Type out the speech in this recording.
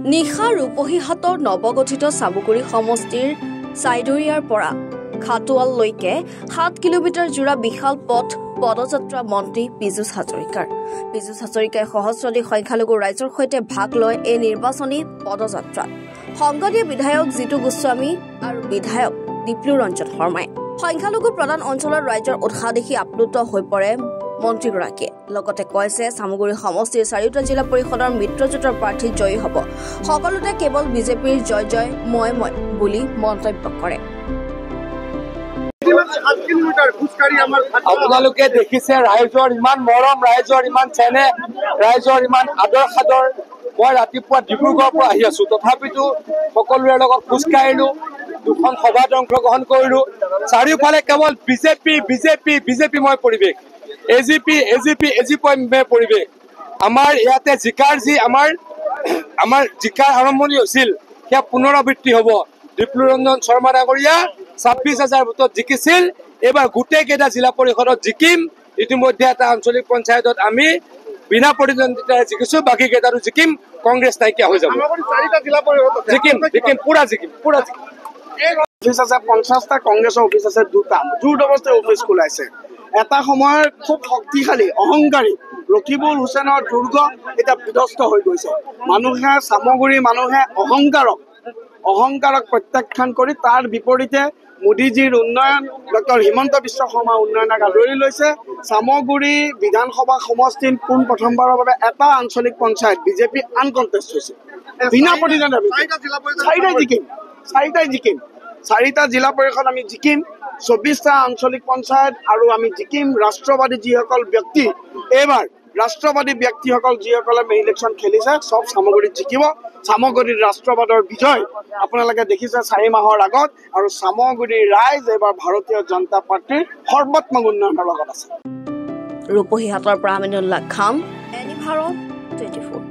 নিশা ৰূপহীহাটৰ নৱগঠিত চাবুগুৰি সমষ্টিৰ চাইদৰিয়াৰ পৰা খাটোৱাললৈকে 7 কিলোমিটাৰ জোৰা বিশাল পথ পদযাত্ৰা মন্ত্ৰী পীযুষ হাজৰিকাৰ। পীযুষ হাজৰিকাই সহস্ৰাধিক সংখ্যালঘু ৰাইজৰ সৈতে ভাগ লয় এই নিৰ্বাচনী পদযাত্ৰাত। সংসদীয় বিধায়ক জিতু গোস্বামী আৰু বিধায়ক দীপ্লু ৰঞ্জন শৰ্মাই সংখ্যালঘু প্ৰধান অঞ্চলৰ ৰাইজৰ উৎসাহ দেখি আপ্লুত হৈ পৰে মন্ত্ৰীগৰাকীয়ে। লগতে কয় যে চামগুৰি সমষ্টিৰ 4টা জিলা পৰিষদৰ মিত্ৰজোঁটৰ প্ৰাৰ্থী জয়ী হ'ব। সকলোতে কেৱল বিজেপিৰ জয় জয় মই বুলি মন্তব্য কৰে। আপোনালোকে দেখিছে ৰাইজৰ ইমান মৰম, ৰাইজৰ ইমান চেনেহ, ৰাইজৰ ইমান আদৰ সাদৰ। মই ৰাতিপুৱা ডিব্ৰুগড়ৰ পৰা আহি আছো, তথাপিতো সকলোৰে লগত খোজকাঢ়িলো, দুখন সভাত অংশগ্ৰহণ কৰিলো। চাৰিওফালে কেৱল বিজেপি বিজেপি বিজেপিময় পৰিৱেশ, এজিপি পৰিৱেশ। আমাৰ ইয়াতে জিকাৰ যি আমাৰ জিকাৰ আৰম্ভণি হৈছিল সেয়া পুনৰাবৃত্তি হ'ব। দীপ্লু ৰঞ্জন শৰ্মা ডাঙৰীয়া 26,000 ভোটত জিকিছিল। এইবাৰ গোটেই কেইটা জিলা পৰিষদত জিকিম। ইতিমধ্যে এটা আঞ্চলিক পঞ্চায়তত আমি বিনা প্ৰতিদ্বন্দ্বিতাৰে জিকিছো, বাকী কেইটাতো জিকিম। কংগ্ৰেছ নাইকিয়া হৈ যাব। জিকিম পুৰা জিকিম। অফিচ আছে 50টা, কংগ্ৰেছৰ অফিচ আছে 2টা। জোৰদবস্তি অফিচ খোলাইছে। এটা সময়ৰ খুব শক্তিশালী অহংকাৰী ৰকিবুল হুছেইনৰ দুৰ্গ এতিয়া বিধ্বস্ত হৈ গৈছে। মানুহে চামগুৰিৰ মানুহে অহংকাৰক প্ৰত্যাখ্যান কৰি তাৰ বিপৰীতে মোদীজীৰ উন্নয়ন, ডক্টৰ হিমন্ত বিশ্ব শৰ্মাৰ উন্নয়নক আদৰি লৈছে। চামগুৰি বিধানসভা সমষ্টিত প্ৰথমবাৰৰ বাবে এটা আঞ্চলিক পঞ্চায়ত বিজেপি আনকণ্টেষ্ট হৈছে। বিনা প্ৰতিদ্বন্দ্বিতাৰে 4টাই জিকিম। 4টা জিলা পৰিষদ আমি জিকিম, 24টা আঞ্চলিক পঞ্চায়ত আৰু আমি জিকিম। ৰাষ্ট্ৰবাদী যিসকল ব্যক্তি, এইবাৰ ৰাষ্ট্ৰবাদী ব্যক্তিসকল যিসকলে ইলেকশ্যন খেলিছে, চব চামগুৰিত জিকিব। চামগুৰিৰ ৰাষ্ট্ৰবাদৰ বিজয় আপোনালোকে দেখিছে 4 মাহৰ আগত। আৰু চামগুৰিৰ ৰাইজ এইবাৰ ভাৰতীয় জনতা পাৰ্টীৰ সৰ্বাত্মক উন্নয়নৰ লগত আছে। ৰূপহীহাটৰ পৰা আমিনুল্লাহ খান, এনি ভাৰত 24।